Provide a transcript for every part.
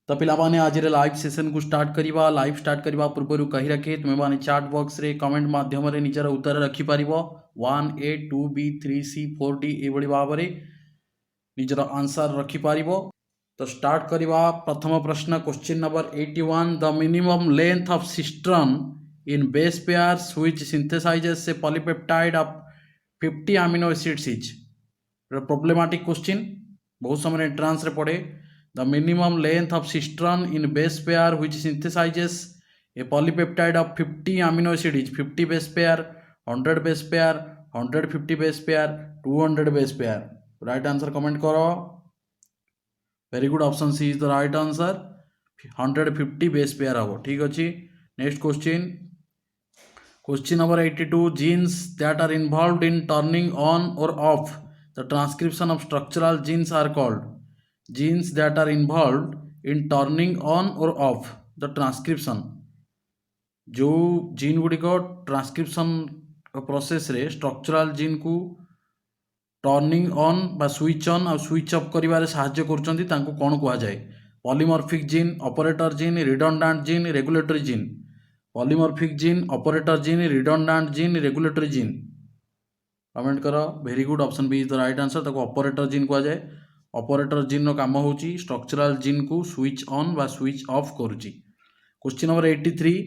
तो पिलाने आज लाइव सेशन को स्टार्ट करवा। लाइव स्टार्ट करने पूर्व कही रखे तुम्हें मैंने चैट बॉक्स रे कमेंट माध्यम निजर उत्तर रखिपर 1A 2B 3C 4D ये भाव में निजर आंसर रखिपर। तो स्टार्ट करवा। प्रथम प्रश्न question number 81 the minimum length of cistron in base pairs which synthesizes a polypeptide of 50 amino acids is problematic question बहुत समय एंट्रांस रे पड़े। The minimum length of cistron in base pair which synthesizes a polypeptide of 50 amino acid is 50 base pair, 100 base pair, 150 base pair, 200 base pair. Right answer comment करो। Very good, option C is the right answer. 150 base pair हम। ठीक अच्छे। Next question question number 82 genes that are involved in turning on or off the transcription of structural genes are called genes that are involved in turning on or off the transcription। जो gene गुड़िक transcription process रे structural gene को turning on बा switch on और switch off करिवारे सहाय्य करछंती तांको कोन कुआ जाय। Polymorphic gene, operator gene, redundant gene, regulatory gene. Polymorphic gene, operator gene, redundant gene, regulatory gene. Comment करो। Very good, option B is the right answer. ताको ऑपरेटर जीन कुआ जाय। ऑपरेटर जीन रो काम होची स्ट्रक्चरल जीन को switch on बा switch off करूची। क्वेश्चन नंबर 83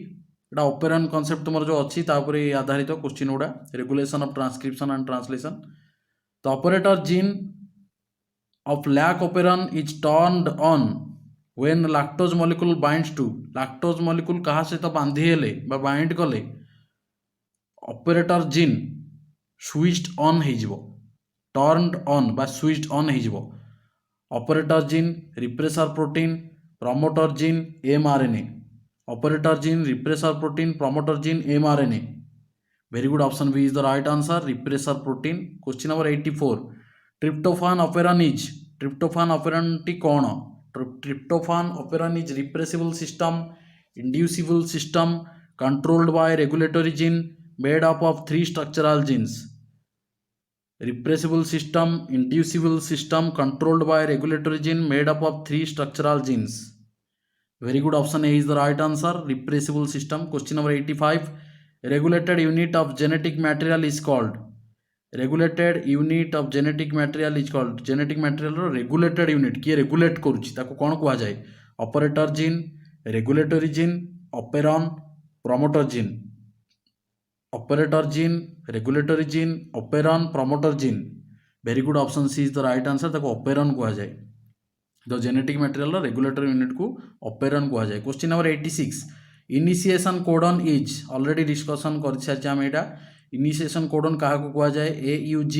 एटा ऑपेरन कांसेप्ट तुमर जो अछि ता ऊपर आधारित question Uda regulation of transcription and translation. The operator gene of lac operon is turned on when lactose molecule binds to lactose molecule कहा सहित बांधी हेले बा बाइंड कले ऑपरेटर जीन स्विच्ड ऑन हो टर्नड ऑन बा स्विच्ड ऑन हो। Operator gene repressor protein promoter gene mRNA। Operator gene repressor protein promoter gene mRNA। Very good, option B is the right answer repressor protein. Question number 84 tryptophan operon is tryptophan operon टी कौन। Tryptophan operon is repressible system, inducible system, controlled by regulatory gene, made up of 3 structural genes. Repressible system, inducible system, controlled by regulatory gene, made up of 3 structural jeans. Very good, option A is the right answer repressible system. Question number 85 regulated unit of genetic material is called regulated unit of genetic material is called genetic material रो regulated unit किए regulate करूची ताको कौन कुआ जाए। Operator gene, regulatory gene, operon, promoter gene. Operator gene, regulatory gene, operon, promoter gene. Very good, option C is the right answer ताको operon कुआ जाए। द जेनेटिक मटेरियल रो रेगुलेटरी यूनिट को ऑपेरॉन कुआ जाए। Question number 86 initiation codon is already discussion कर सारी आम यहाँ। इनिशिएशन कोडन क्या कह जाए AUG,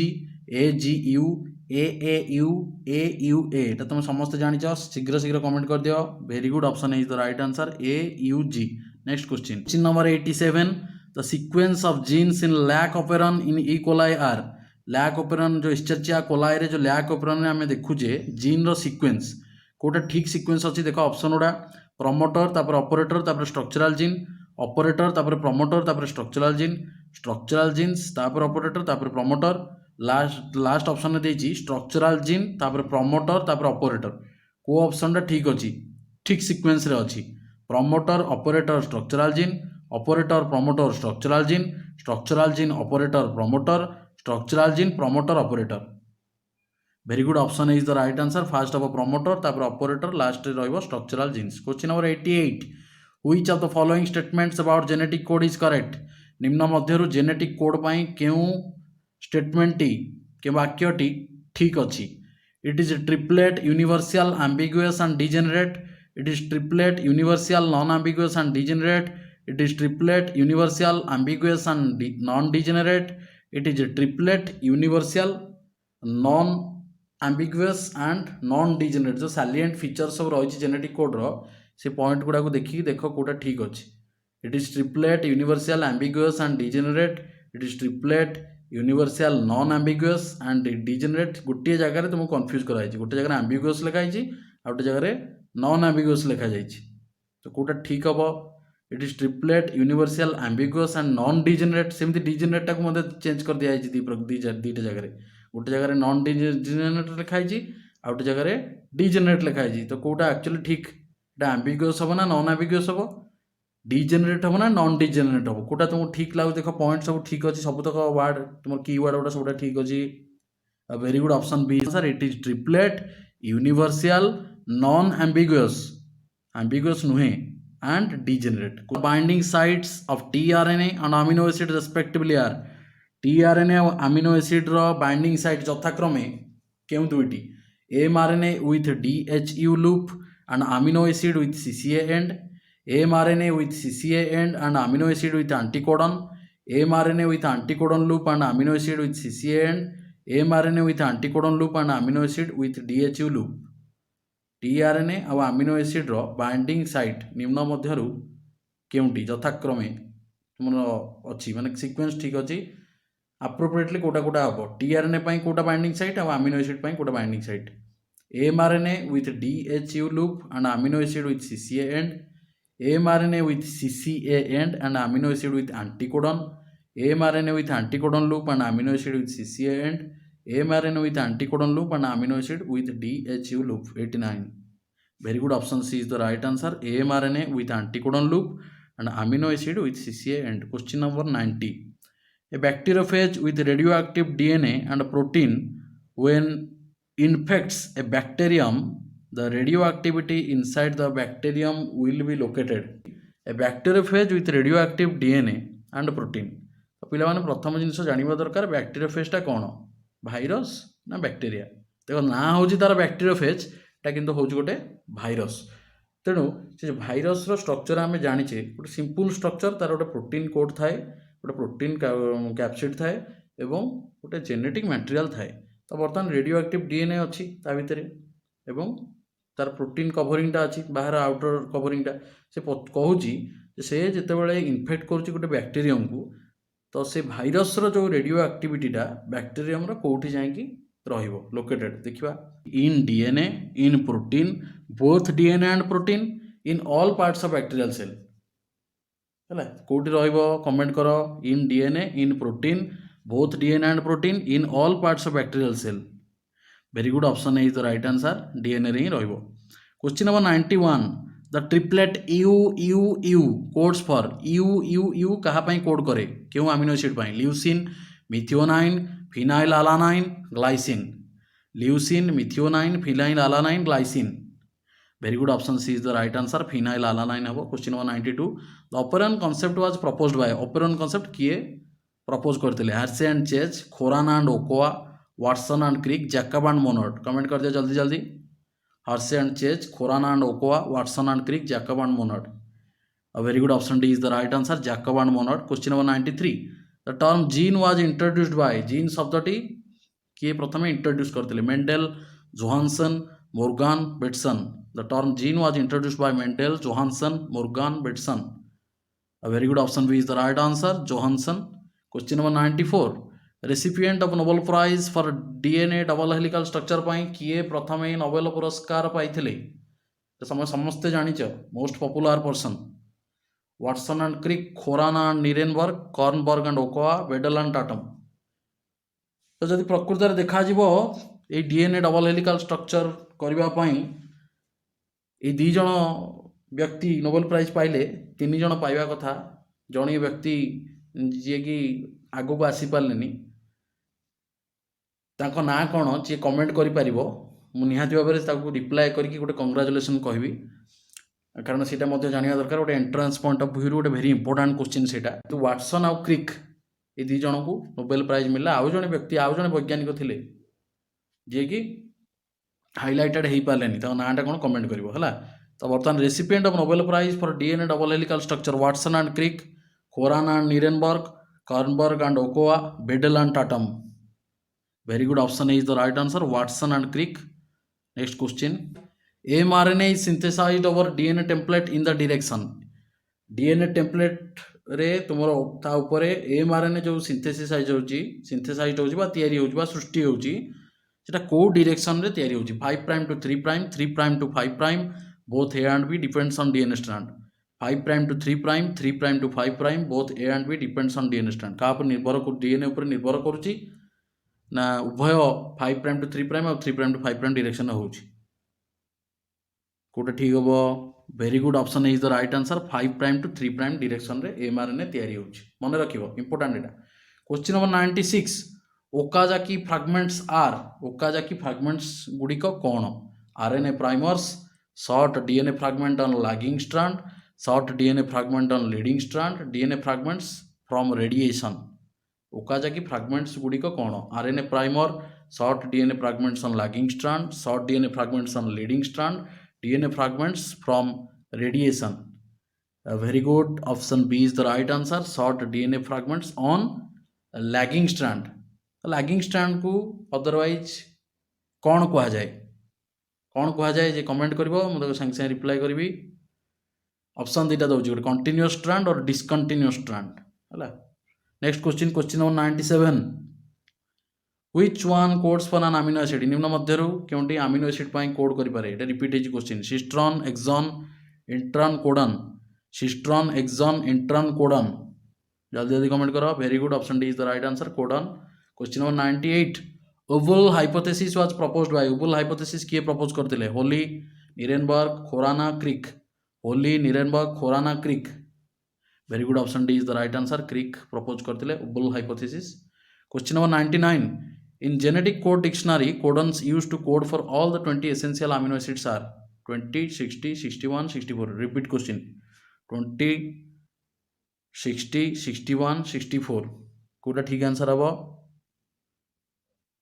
AGU, AAU, AUA एटा तुम समस्त जान शीघ्र शीघ्र कमेंट कर दियो। Very good, option is the right answer AUG। Next question number 87 the sequence of genes in lac operon in E coli are. Lac operon जो इस्चरचिया कोलाई रे जो लैक ऑपेरन में आम देखुचे जीन रो सीक्वेंस कोटा ठीक सीक्वेंस अच्छी देख ऑप्शन गुड़ा प्रमोटर तापर ऑपरेटर तापर स्ट्रक्चरल जीन, ऑपरेटर तापर प्रमोटर तापर स्ट्रक्चरल जीन, स्ट्रक्चरल जीन्स तापर ऑपरेटर तापर प्रमोटर। लास्ट ऑप्शन में देछि स्ट्रक्चरल जीन तापर प्रमोटर तापर ऑपरेटर। को ऑप्शन ठीक अच्छी ठीक सीक्वेंस रे अच्छी promoter operator structural gene, operator promoter structural gene, structural gene operator promoter, structural gene promoter operator. Very good, option is the right answer first हम प्रमोटर तापर ऑपरेटर लास्ट रो structural genes. Question number 88 which of the following statements about genetic code is correct. निम्न मध्यरु genetic code पाई क्यों स्टेटमेंटटी के वाक्यटी ठीक अच्छी। It is triplet universal ambiguous and degenerate. It is triplet universal non ambiguous and degenerate. It is triplet universal ambiguous and non degenerate. It is triplet universal non ambiguous and non degenerate. जो salient feature सब रही genetic code रो से point गुड़ा को देखिए देख कोटा ठीक अच्छे। It is triplet universal ambiguous and degenerate. It is triplet universal non ambiguous and degenerate. गोटे जगह तुमको कन्फ्यूज कराई गोटे जगह एम्बिगुअस लिखाई आ गोटे जगह नॉन एम्बिगुअस लिखा जाए तो कोटा ठीक हम। It is triplet universal ambiguous and non degenerate. सेमती डिजेनरेट को मतलब चेंज कर दिया दीटा जगह गोटे जगह नॉन डिजेनरेट लिखाई आ गोटे जगह डिजेनरेट लिखाई तो कौटा एक्चुअली ठीक এটা ଆମ୍ବିଗୁଅସ୍ ହେବ ନା ନନ୍ ଆମ୍ବିଗୁଅସ୍ ହେବ, ଡିଜେନେରେଟ୍ ହେବ ନା ନନ୍ ଡିଜେନେରେଟ୍ ହେବ, କେଉଁଟା ତୁମକୁ ଠିକ୍ ଲାଗୁଛି ଦେଖ, ପଏଣ୍ଟ ସବୁ ଠିକ୍ ଅଛି, ସବୁତକ ୱାର୍ଡ଼ ତୁମର କି ୱାର୍ଡ଼ ଗୁଡ଼ା ସବୁଟା ଠିକ୍ ଅଛି। Very good, option B sir, it is triplet, universal, non ambiguous, ambiguous ନୁହେଁ, and degenerate. Binding sites of tRNA and amino acid respectively are tRNA और amino acid रो binding site यथाक्रमे केउ दुईटी, mRNA with DHU loop and amino acid with CCA end, mRNA with CCA end and amino acid with anticodon, mRNA with anticodon loop and amino acid with CCA end, mRNA with anticodon loop and amino acid with DHU loop. tRNA ଆଉ amino ଏସିଡ୍ର binding side ନିମ୍ନ ମଧ୍ୟରୁ କେଉଁଟି ଯଥାକ୍ରମେ ତୁମର ଅଛି, ମାନେ sequence ଠିକ୍ ଅଛି, ଆପ୍ରୋପ୍ରିଏଟଲି କେଉଁଟା କେଉଁଟା ହେବ, tRNA ପାଇଁ କେଉଁଟା ବାଇଣ୍ଡିଂ ସାଇଟ୍ ଆଉ ଆମିନୋ ଏସିଡ୍ ପାଇଁ କେଉଁଟା binding site, mRNA with DHU loop and amino acid with CCA end, mRNA with CCA end and amino acid with anticodon, mRNA with anticodon loop and amino acid with CCA end, mRNA with anticodon loop and amino acid with DHU loop. 89. Very good, option C is the right answer. mRNA with anticodon loop and amino acid with CCA end. Question number 90. A bacteriophage with radioactive DNA and protein, when infects a bacterium, the radioactivity inside the bacterium will be located. A bacteriophage with radioactive DNA and protein. तो पिलाने प्रथम जिनस जानिबा दरकार बैक्टेरियोफेजटा कौन, virus ना bacteria. देखो ना हूँ तार बैक्टेरियोफेज, टा किंतु हूँ गोटे भाइरस। तेणु से भाइरस स्ट्रक्चर आम जाचे गोटे सिंपल स्ट्रक्चर, तार गोटे प्रोटीन कोड थाए, गोटे प्रोटीन कैप्सिड थाए एवं गोटे जेनेटिक मटेरियल थाए। तो बर्तमान रेडियो एक्टिव डीएनए अच्छी ता भितर एवं तार प्रोटीन कवरिंगटा अच्छी बाहर आउटर कवरिंगटा, से कहूँ से जितेबाला इनफेक्ट करुच्ची गोटे बैक्टेरियम को, तो से भाइरस जो रेडियो एक्टिविटीटा बैक्टेरियम कोठी जाइकी रहिबो लोकेटेड। देखिबा in DNA, in protein, both DNA and protein, in all parts of bacterial cell है कोठी रहिबो, कमेंट करो, in DNA, in protein, both DNA and protein, in all parts of bacterial cell. Very good, option A is the right answer, DNA रे ही रहिबो। Question number 91, the triplet UUU codes for UUU कहा पाई code करे, क्यों amino acid पाई, leucine, methionine, phenylalanine, glycine, leucine, methionine, phenylalanine, glycine. Very good, option C is the right answer, phenylalanine हम। Question number 92, the operon concept was proposed by, operon concept किए propose करते, Hershey and Chase, Khorana and Ochoa, Watson and Crick, Jacob and Monod. Comment कर दिया जल्दी जल्दी, Hershey and Chase, Khorana and Ochoa, Watson and Crick, Jacob and Monod. Very good, option D is the right answer, Jacob and Monod. Question number 93, the term gene was introduced by, gene शब्दटी किए प्रथम introduce करते, Mendel, Johannsen, Morgan, Bateson. The term gene was introduced by Mendel, Johannsen, Morgan, Bateson. Very good, option B is the right answer, Johannsen. Question number 94, recipient of Nobel prize for DNA double helical structure पाई किए प्रथम Nobel पुरस्कार पाइथिले, समस्ते जानिच, most popular person, Watson and Crick, Khorana and Nirenberg, Kornberg and Ochoa, Beadle and Tatum. तो जदि प्रकृत में देखा ये डीएनए डबल हेलिकल स्ट्रक्चर करने ये दी जन व्यक्ति नोबेल प्राइज पाइले, तीन जन पाइबा कथा, जड़े व्यक्ति जी कि आग को आसी पारे ताको ना कौन जी कमेंट करें, निहाती भाव में रिप्लाय करके गोटे कंग्राचुलेसन कहबी, कारण से जानवा दरकार, गोटे एंट्रांस पॉइंट ऑफ व्यू गोटे वेरी इंपोर्टेंट क्वेश्चन से। तो वाटसन आउ क्रिक ये दी जन को नोबेल प्राइज मिला, आउ जड़े व्यक्ति आउ जड़े वैज्ञानिक थे जी कि हाइलाइटेड हो पारे, नाटा कौन कमेंट कर। तो बर्तमान recipient of Nobel prize for DNA double helical structure, Watson and Crick, Khorana and Nirenberg, Kornberg and Ochoa, Beadle and Tatum. Very good, option is the right answer, Watson and Crick. Next question, mRNA is synthesized over DNA template in the direction, DNA template रे तुमरो ता ऊपरे mRNA जो synthesise होची बा तयारी होची बा सृष्टि होची, सेटा को डायरेक्शन रे तयारी होची, 5 prime to 3 prime, 3 prime to 5 prime, both A and B depends on DNA strand, 5 prime to 3 prime, 3 prime to 5 prime, both A and B depends on DNA strand। का पर निर्भर कर DNA ऊपर निर्भर करूची ना उभय 5 प्राइम टू 3 प्राइम और 3 प्राइम टू 5 प्राइम डायरेक्शन होची, कोटा ठीक हम, very good option is the right answer 5 prime to 3 prime direction रे एमआरएनए तैयारी होउची मन रखिबो इंपोर्टेंट एटा question number 96 Okazaki fragments are Okazaki fragments गुडी को कोन RNA primers short DNA fragment on lagging strand short DNA fragment on leading strand DNA fragments from radiation Okazaki fragments गुडी को कोन RNA primer short DNA fragments on lagging strand short DNA fragments on leading strand DNA fragments from radiation. Very good. Option B is the right answer. Short DNA fragments on lagging strand. Lagging strand को otherwise कौन कहा जाए कौन कहा जाए जे comment करिवो मु ताको संग संग रिप्लाई करिवि ऑप्शन दुटा दउची गोटे कंटीन्यूअस स्ट्रैंड और डिसकंटीन्यूअस स्ट्रैंड हला next question number 97 Which one codes for an amino acid? निम्न मध्यरु केउंटी अमीनो एसिड पाई कोड करि पारे एटा रिपीट हेजी question cistron exon intron codon cistron exon intron codon जल्दी जल्दी कमेंट करो very good option D is the right answer codon question number 98 wobble hypothesis was proposed by wobble hypothesis किए propose करथिले Holley Nirenberg Khorana Crick Holley Nirenberg Khorana Crick very good option D is the right answer Crick propose करथिले wobble hypothesis question number 99 In genetic code dictionary, codons used to code for all the 20 essential amino acids are 20, 60, 61, 64. Repeat question. 20, 60, 61, 64. कोटा ठीक answer हबो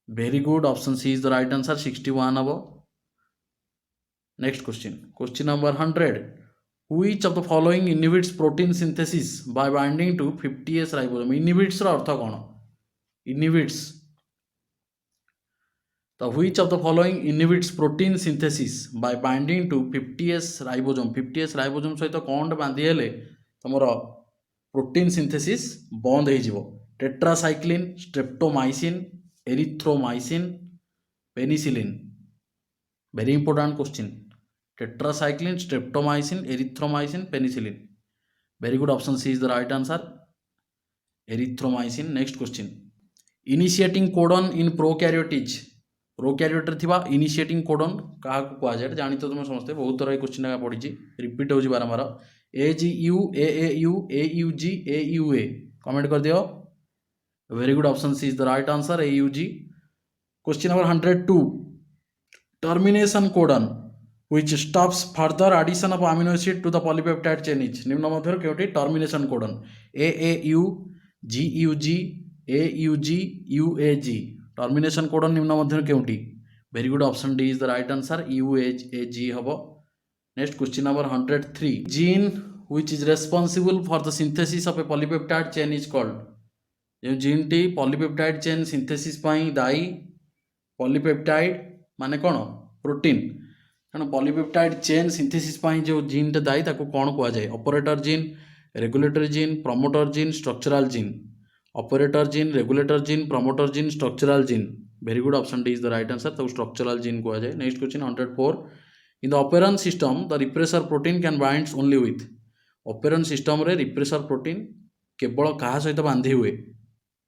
very good option C is the right answer 61 हबो next question number 100 which of the following inhibits protein synthesis by binding to 50s ribosome inhibits ର अर्थ कोन inhibits तो which of the following inhibits protein synthesis by binding to 50s ribosome 50s ribosome सहित कौन बांधी हेले तुमर protein synthesis बंद हो जिवो tetracycline streptomycin erythromycin penicillin very important question tetracycline streptomycin erythromycin penicillin very good option C is the right answer erythromycin next question initiating codon in prokaryotes प्रोकैरियोटर थिबा इनिशिएटिंग कोडन का को जाए जानी तो तुम समझते बहुत तरह क्वेश्चन का पड़ी रिपीट हो बारंबार AGU AAU AUG AUA comment कर दियो very good option C is the right answer AUG question number 102 termination codon which stops further addition of amino acid to the polypeptide chain is निम्न मध्य केउटी termination codon AAU GUG AUG UAG termination codon निम्न मध्य केउटी very good option D is the right answer UAG हबो next question number 103 gene which is responsible for the synthesis of a polypeptide chain is called जो gene टी polypeptide chain synthesis पाई दाई polypeptide माने कोन प्रोटीन कारण polypeptide chain synthesis पाई जो जीन टे दाई ताको कोन कुआ जाय operator gene regulatory gene promoter gene structural gene operator gene regulator gene promoter gene structural gene very good option D is the right answer तो स्ट्रक्चरल जीन को जाए next question 104 in the operon system the repressor protein can binds only with operon system रे repressor protein केवल कहा सहित बांधी हुए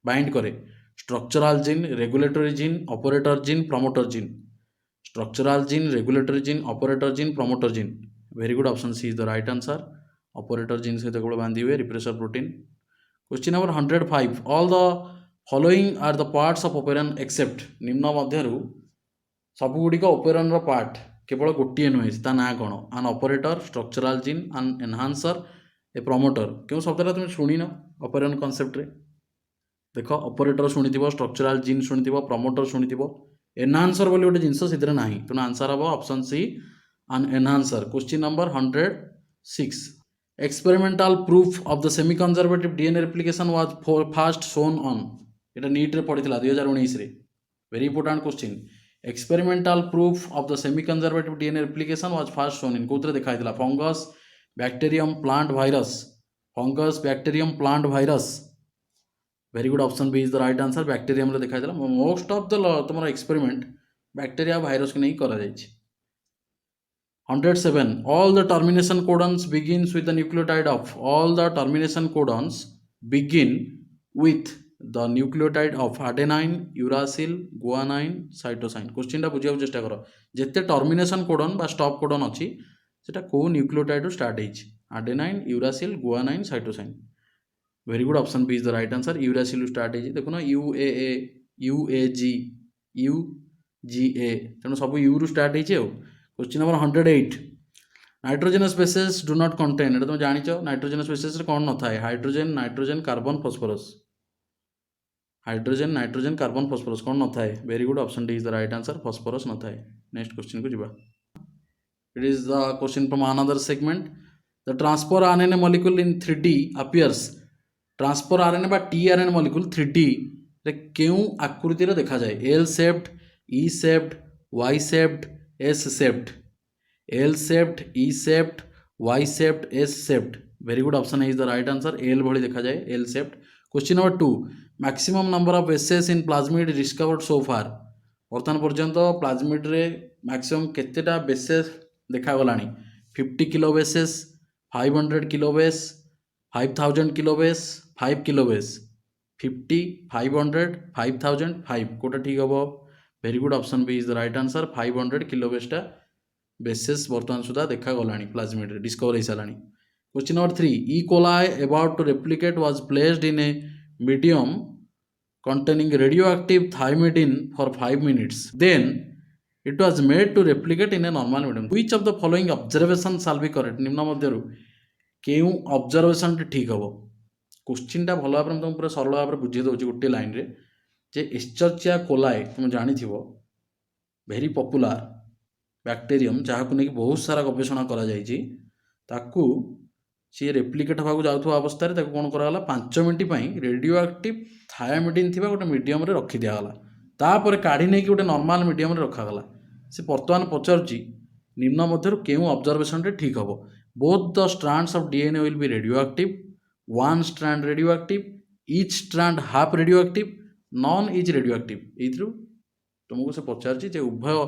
bind करे structural gene regulatory gene operator gene promoter gene structural gene regulatory gene operator gene promoter gene very good option C is the right answer operator gene सहित केवल बांधी हुए repressor protein question number 105 all the following are the parts of operon except निम्न मध्यरु सबुगुड़िक ऑपेरन रो part केवल गोटे नुहे ता ना कौन आन ऑपरेटर स्ट्रक्चरल जीन आन एनहांसर ए प्रमोटर क्यों शब्दटा तुम शुणी न ऑपेरन कॉन्सेप्ट रे देख ऑपरेटर शुणी स्ट्रक्चरल जीन शुणी प्रमोटर शुणी एनहांसर बोली गोटे जिनस से ना तेना आंसर हम ऑप्शन सी आन enhancer question number 106 experimental proof of the semi conservative DNA replication was first shown on এটা नीट रे पढ़ितला 2019 रे very important question experimental proof of the semi conservative DNA replication was first shown in कोतरे देखाइतला fungus bacterium plant virus fungus bacterium plant virus very good option B is the right answer bacterium रे देखाइतला most of the तमरा experiment bacteria virus के नहीं करा जायछि 107 all the termination codons begins with the nucleotide of all the termination codons begin with the nucleotide of adenine uracil guanine cytosine question टा बुझिया चेष्टा करो जेते टर्मिनेशन कोडन बा स्टॉप कोडन अछि সেটা কেউ ନ୍ୟୁକ୍ଲିଓଟାଇଡ୍ ସ୍ଟାର୍ଟ ହେଇଛି adenine uracil guanine cytosine very good option B is the right answer uracil start ହେଇଛି ଦେଖୁନ UAA UAG UGA ତେଣୁ ସବୁ ୟୁରୁ ସ୍ଟାର୍ଟ ହେଇଛି ଆଉ question number 108 nitrogenous species do not contain एटा तुम जानिଛ नाइट्रोजेनस स्पेसीज रे कोन न थाए hydrogen nitrogen carbon phosphorus hydrogen nitrogen carbon phosphorus कोन न थाए very good option D is the right answer phosphorus न थाए नेक्स्ट क्वेश्चन को जिबा it is the question from another segment the transfer RNA molecule in 3D appears transfer RNA बा tRNA molecule 3D रे केउ आकृति रे देखा जाए L shaped E shaped Y shaped S shaped L shaped E shaped Y shaped S shaped very good option is the right answer L भली देखा जाए L shaped question number 2 maximum number of bases in plasmid discovered so far वर्तमान पर्यंत plasmid रे maximum केतेटा bases देखा गलानी 50 kilo bases 500 kilo base 5000 kilo base 5 kilo base 50 500 5000 5 Kota ठीक हम very good option B is the right answer 500 kilo बेसटा bases वर्तमान सुधा देखा गलानी प्लाज्मिड रे डिस्कवर हो सारानी question number 3 E coli about to replicate was placed in a medium containing radioactive thymidine for 5 minutes then it was made to replicate in a normal medium which of the following observation shall be correct निम्न मध्यरु केउ observation ठीक हम question टा भल भाव तुम पूरा सरल भाव बुझे दौर गोटे लाइन रे जे एस्चर्चिया कोलाई तुम जानिथिबो वेरी पॉपुलर बैक्टेरियम जहाँ को लेकिन बहुत सारा गवेषणा करा जायछि ताकू सी रेप्लिकेट होगा जाऊँ अवस्था कौन कराला 5 मिनट रेडियो एक्टिव थायामिडिन थी गोटे मीडियम रखी दिगला तापर काढ़ी नहीं गोटे नॉर्मल मीडियम रखागला से बर्तमान पचारुची निम्न मध्य क्यों ऑब्जर्वेशन ठीक हम both the strands of DNA will be radio active one strand radio active each strand half radio active non is radio active ये तुमको से पचार उभय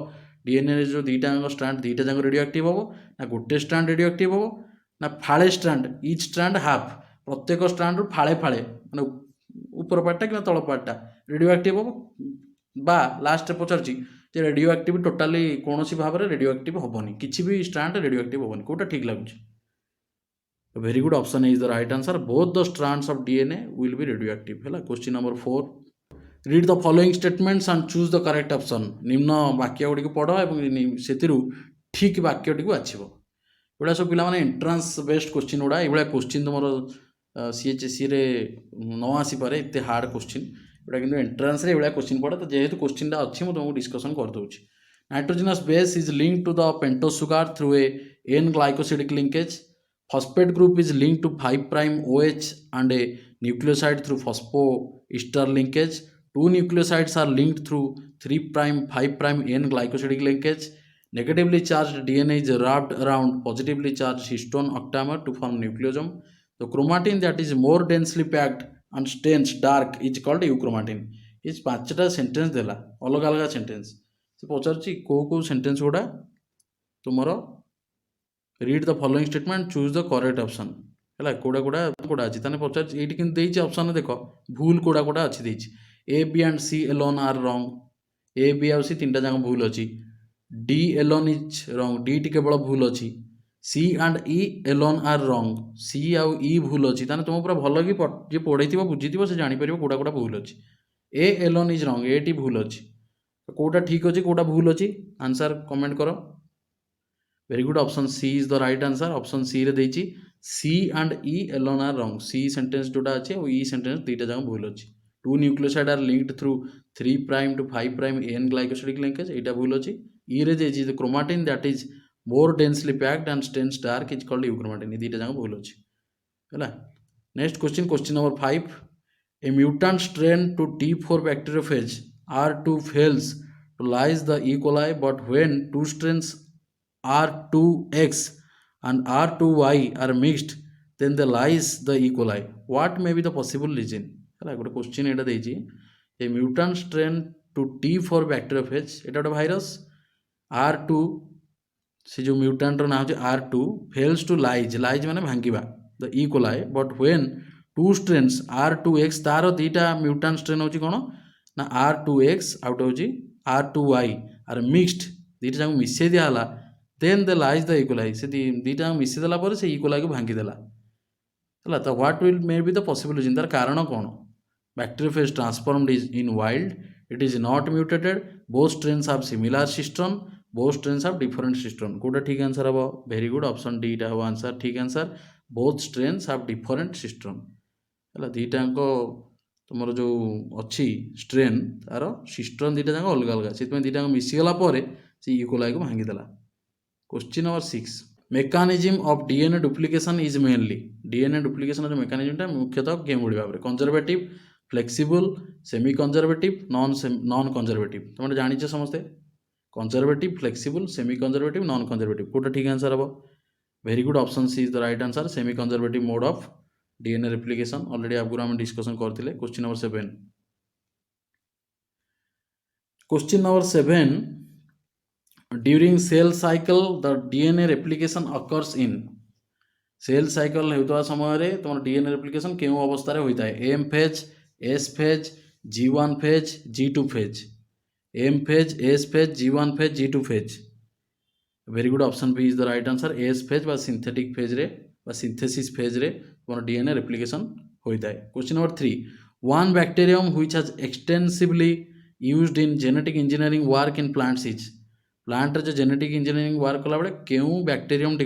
डीएनए जो दुईटा स्ट्रैंड दुईटा जाक रेडियो एक्टिव हम ना गोटे स्ट्रैंड रेडियो एक्टिव हम ना फाड़े स्ट्रैंड ईच स्ट्रैंड हाफ प्रत्येक स्ट्रैंड फाड़े फाड़े माने ऊपर पार्टा कि तल पार्टा रेडियो एक्टिव हम बा लास्ट पचार रेडियो एक्टिव टोटाली कौन सी भाव में रेडियो एक्टिव हेनी किसी भी स्ट्रैंड रेडियो एक्टिव हेनी कौटा ठीक लगुच very good option is the right answer both the strands of DNA will be radioactive है question number 4 read the following statements and choose the correct option निम्न वाक्य गुड़ी पढ़ और से ठीक वाक्यटी को बाछिब एगुड़ा सब पिला एंट्रांस बेस्ड क्वेश्चन गुड़ा ये क्वेश्चन तुम सीएचएससी रे न आसीपे एत हार्ड क्वेश्चन एटा कि एंट्रांस रे ये क्वेश्चन पड़े तो जेहेतु क्वेश्चन अच्छी मुझे तुमको डिस्कसन करदे nitrogenous base is link to the pentose sugar through a an glycosidic linkage phosphate group is link to 5' OH and a nucleoside through phosphoester linkage. Two nucleosides are linked through 3', 5' N glycosidic linkage. Negatively charged DNA is wrapped around positively charged histone octamer to form nucleosome. The chromatin that is more densely packed and stains dark is called euchromatin. इस 5टा sentence देला अलग अलग sentence से पचार को sentence गुड़ा तुमर read the following statement choose the correct option है कोड़ा कोड़ा कोड़ा अच्छी ताने पचार ये कि ऑप्शन देख भूल कोड़ा कोड़ा अच्छी देछि A B and C alone are wrong A B आउ सी 3टा जाक भूल अच्छी D alone is wrong D टी केवल भूल अच्छी C and E alone are wrong C आउ ई भूल अच्छी ताने तुम पूरा भल कि जे पढ़े बुझी से जापर कोड़ा कोड़ा भूल अच्छी A alone is wrong A टी भूल अच्छी कोटा ठीक अच्छी कोटा भूल अच्छी आंसर कमेंट करो very good option C is the right answer option C रे देछि C and E alone are wrong C sentence जोटा अच्छे और ई सेंटेंस दुईटा जाक भूल अच्छी two nucleoside are linked through 3' to 5' N glycosidic linkage एटा भूल अच्छी ई रे देछि the chromatin that is more densely packed and stains dark is called euchromatin दुईटा जाक भूल अच्छी है next question number 5 a mutant strain to T4 bacteriophage R2 fails to lyse the E. coli but when two strains R2X and R2Y are mixed then they lyse the E. coli. What may be the possible reason? है गोटे question एटा देछि a mutant strain to T4 bacteriophage एटा गोटे virus R2 से जो mutant ना हो R2 fails to lies lies माने भांगिबा the E. coli but when two strains R2X तार दीटा म्यूटेंट स्ट्रेन होची कोन ना R2X आउट होची R2Y आर मिक्सड दीटा जाक मिसै दिया हला ଦେନ୍ ଦେ ଲାଇଜ୍ ଦ ଇକ୍ୱାଲାଇ, ସେ ଦୁଇଟା ମିଶିଦେଲା ପରେ ସେ ଇକ୍ୱାଲାଇକୁ ଭାଙ୍ଗିଦେଲା ହେଲା। ତ what will may be the possible reason, ତାର କାରଣ କ'ଣ? Bacteriophage transformed is in wild, it is not mutated, both strains have similar system, both strains have different system. କେଉଁଟା ଠିକ୍ ଆନ୍ସର୍ ହେବ? ଭେରି ଗୁଡ୍, ଅପସନ୍ ଡିଟା ହେବ ଆନ୍ସର୍ ଠିକ୍ answer. Both strains have different system ହେଲା। ଦୁଇଟାଙ୍କ ତୁମର ଯେଉଁ ଅଛି ଷ୍ଟ୍ରେନ୍, ତାର ସିଷ୍ଟମ୍ ଦୁଇଟା ଯାକ ଅଲଗା ଅଲଗା, ସେଥିପାଇଁ ଦୁଇଟାଙ୍କ ମିଶିଗଲା ପରେ ସେ ଇକ୍ୱାଲାଇକୁ ଭାଙ୍ଗିଦେଲା। Question number 6, mechanism of DNA duplication is mainly, DNA duplication जो मेकानिज्मटा मुख्यतः केउं भाव में conservative, flexible, semi conservative, non conservative. तुम जानिछ समस्ते conservative, flexible, semi conservative, non conservative, कोटा ठीक आंसर हम? Very good, option C is the right answer, semi conservative mode of DNA replication. Already आगुरी आम डिस्कसन करते। Question number 7, question number 7, during cell cycle the DNA replication occurs in, cell cycle होता समय तुम DNA replication क्यों अवस्था होता है? M phase, S phase, G1 phase, G2 phase, M phase, S phase, G1 phase, G2 phase. Very good, option B is the right answer, S phase बा synthetic phase रे बा सिंथेसिस फेज रे तुम DNA replication होता है। Question number 3, one bacterium which has extensively used in genetic engineering work in plants is, plant जो genetic engineering work कला बेले केउं बैक्टेरियम टी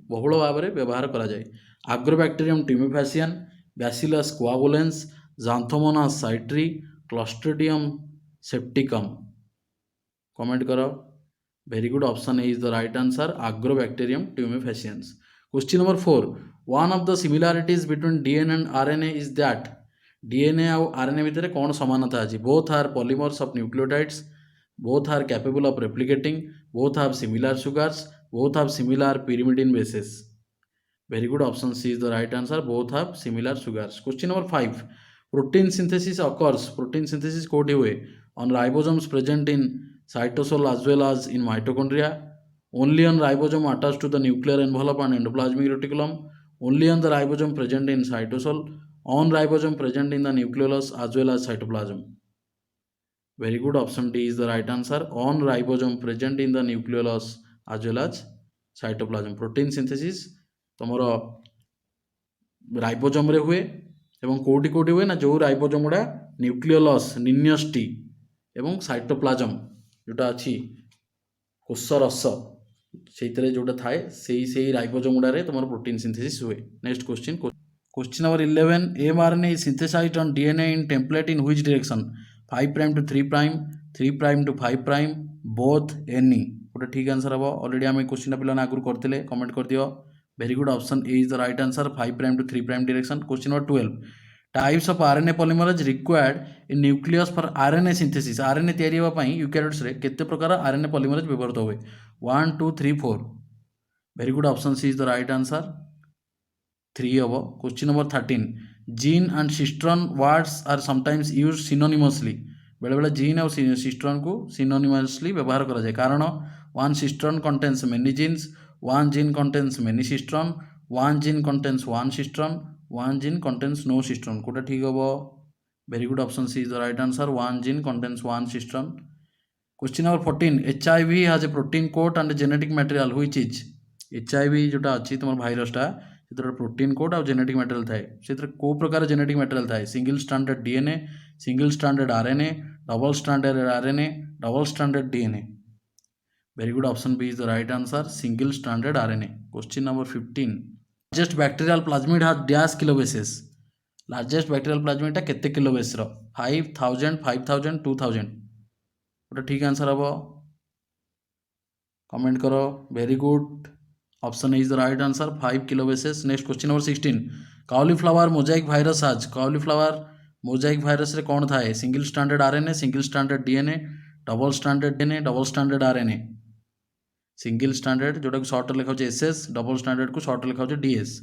बहुल भाव में व्यवहार करा जाए? Agrobacterium tumefaciens, Bacillus coagulans, Xanthomonas citri, Clostridium septicum. Comment करो। Very good, option A is the right answer, Agrobacterium tumefaciens. Question number 4, one of the similarities between DNA and RNA is that, DNA और RNA भितर कौन समानता अछि? Both are polymers of nucleotides, both are capable of replicating, both have similar sugars, both have similar pyrimidine bases. Very good, option C is the right answer, both have similar sugars. Question number 5, protein synthesis occurs, protein synthesis कोठी हुए on ribosomes present in cytosol as well as in mitochondria, only on ribosome attached to the nuclear envelope and endoplasmic reticulum, only on the ribosome present in cytosol, on ribosome present in the nucleolus as well as cytoplasm. Very good, option D is the right answer, on ribosome present in the nucleolus as well as cytoplasm. Protein synthesis तुमरो ribosome रे हुए एवं कोटी कोटी हुए ना, जो ribosome गुड़ा न्यूक्लियोलस, निन्यस टी एवं साइटोप्लाज्म जोटा अच्छी कोषरस से जोटा थाए से राइबोसोम गुड़ा तुम प्रोटीन सिंथेसिस हुए। Next question, question number 11, mRNA is synthesized on DNA in template in which direction? 5 prime to 3 prime, 3 prime to 5 prime, both any, गोटे ठीक आंसर हम? ऑलरेडी आम क्वेश्चन पे आगुरी करते, कमेंट कर दियो। Very good, option A is the right answer, 5 prime to 3 prime direction. Question number 12, types of RNA polymerase required in nucleus for RNA synthesis, RNA तैयारी होगा यूकैरियोट्स रे केते प्रकार आरएनए पॉलीमरेज व्यवहृत हुए? 1 2 3 4। Very good, option C is the right answer, 3 हम। Question number 13, gene and cistron words are sometimes used synonymously, बेले बेले gene और सिस्ट्रॉन को सिनोनिमसली व्यवहार करा जाए, कारण one cistron contains many genes, one gene contains many cistron, one gene contains one cistron, one gene contains no cistron, कोटा ठीक हम? Very good, option C is the right answer, one gene contains one cistron. Question number 14, HIV has a protein coat and genetic material which is, HIV जोटा अच्छी तुम भाइरसटा से protein coat और genetic material थाए, से को प्रकार जेनेटिक मटेरियल थाए? Single stranded DNA, single stranded RNA, double stranded RNA, double stranded DNA. Very good, option B is the right answer, single stranded RNA. Question number 15, largest bacterial plasmid has dash kilobases, largest bacterial प्लाज्मिडटा केते kilobase रो? 5000, 5000, 2000, गोटे ठीक answer हम? Comment करो। Very good, option is the right answer, 5 kilobases. Next question number 16, cauliflower mosaic virus आज, cauliflower mosaic virus रे कौन थाए? Single stranded RNA, single stranded DNA, double stranded DNA, double stranded RNA. Single stranded जोटा को short लिखा होचे SS, double stranded को short लिखा होचे डीएस,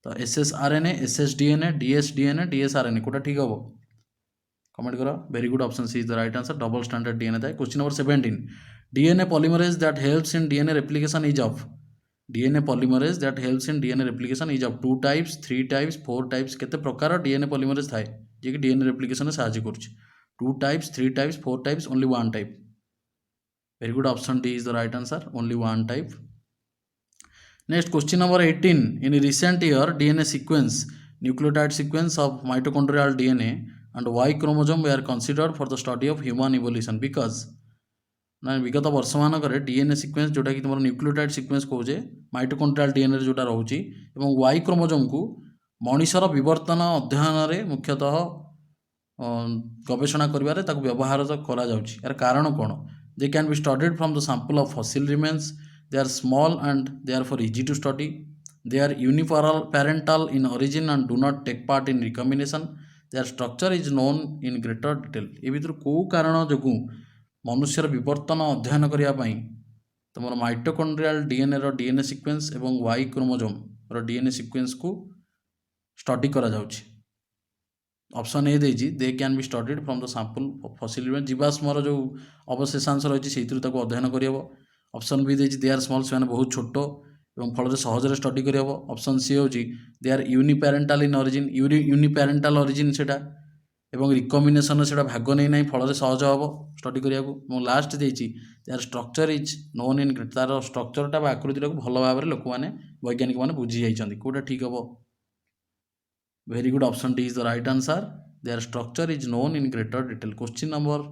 तो SS RNA, SS DNA, DS DNA, DS RNA, कोटा ठीक हम? कमेंट करो। Very good, option C is the right answer, double stranded DNA थाए। Question number 17, DNA polymerase that helps in DNA replication is of, DNA polymerase that helps in DNA replication is of 2 types, 3 types, 4 types, केते प्रकार DNA polymerase थाए जे कि DNA replication साहाय्य करुछि? 2 types, 3 types, 4 types, only 1 type. Very good, option D is the right answer, only 1 type. Next, question number 18. In recent year, DNA sequence, nucleotide sequence of mitochondrial DNA and Y chromosome were considered for the study of human evolution because ना विगत वर्ष मानक DNA sequence जोटा कि तुम nucleotide sequence कहे mitochondrial DNA जोटा रोचे और वाई क्रोमोजोम को मनुष्यर विवर्तन अध्ययन मुख्यतः गवेषणा करिबारे ताकु व्यवहार करा जाउछि यार कारण कोन they can be studied from the sample of fossil remains they are small and they are far easy to study they are uniparental in origin and do not take part in recombination their structure is known in greater detail ए भितर को कारण जोगु मनुष्यर विवर्तन अध्ययन करने तुम माइटोकॉन्ड्रियल डीएनए रो डीएनए सिक्वेन्स एवं वाई क्रोमोजोम रो डीएनए सिक्वेन्स को स्टडी करा जाउछि ऑप्शन ए देजी they can be studied from the sample fossil जीवाश्मर जो अवशेषांश रही से अध्ययन करहब ऑप्शन बी देजी दे आर स्मॉल से बहुत छोट और फल सहजरे स्टडी करहब ऑप्शन सी हूँ they are uniparental in origin uniparental origin से एवं रिकॉम्बिनेशन से भाग नहीं ना फल सहज हम स्टडी करने लास्ट देती यार स्ट्रक्चर इज नोन इन तार स्ट्रक्चरटा आकृति भल भाव में लोक मैंने वैज्ञानिक मैंने बुझी जाइए कौटा ठीक हम very good option D is the right answer their structure is known in greater detail question number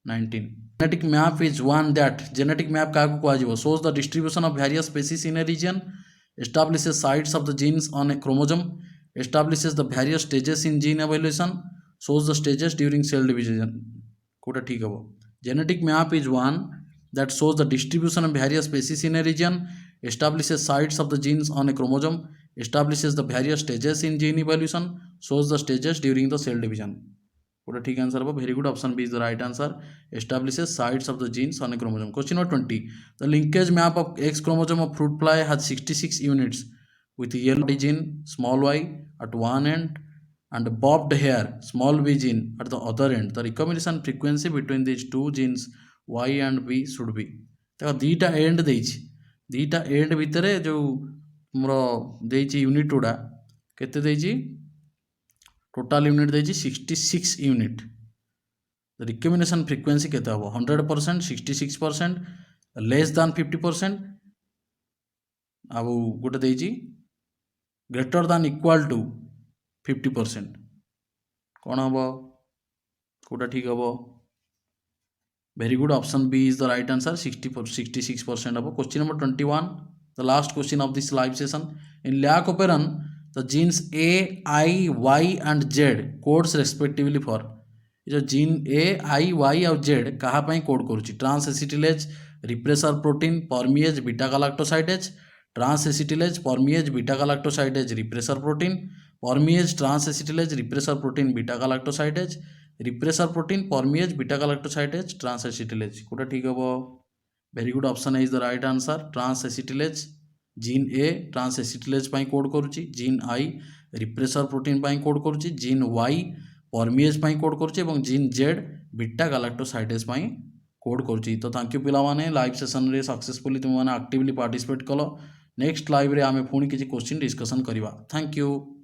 19 genetic map is one that genetic map क्या कह shows the distribution of various species in a region establishes sites of the genes on a chromosome establishes the various stages in gene evolution shows the stages during cell division कोटा ठीक है genetic map is one that shows the distribution of various species in a region establishes sites of the genes on a chromosome establishes the various stages in gene evolution shows the stages during the cell division कोटा ठीक answer है very good option B is the right answer establishes sites of the genes on a chromosome question number 20 the linkage map of X chromosome of fruit fly has 66 units with yellow gene small y at one end and bobbed hair small b gene at the other end the recombination frequency between these two genes y and b should be देखो दीटा and देछि दीटा and भितर जो मोर देछि unit गुडा केते देछि total unit देछि 66 unit the recombination frequency केते हबो 100% 66% लेस दैन 50% आउ गोटे देछि ग्रेटर दैन इक्वल टू 50% कौन हम कौटा ठीक हम very good option B is the right answer 66% हम question number 21 the last question of this live session in lac operon the genes A I Y and Z codes respectively for जो gene A I Y और Z कहाँ code करुच्ची transacetylase repressor protein permease beta galactosidase transacetylase permease beta galactosidase repressor protein permease transacetylase repressor protein beta galactosidase repressor protein permease beta galactosidase transacetylase कोटा ठीक हम very good option is the right answer transacetylase gene A transacetylase code करुच्ची gene I repressor protein code करुच्ची gene Y permease code करुच्ची और gene Z beta galactosidase code करुच्ची तो thank you पिला माने लाइव सेशन रे successfully तुम मैंने एक्टिवली पार्टिसिपेट कल नेक्स्ट लाइव रे आमे पुणी किसी क्वेश्चन डिस्कशन करवा थैंक यू।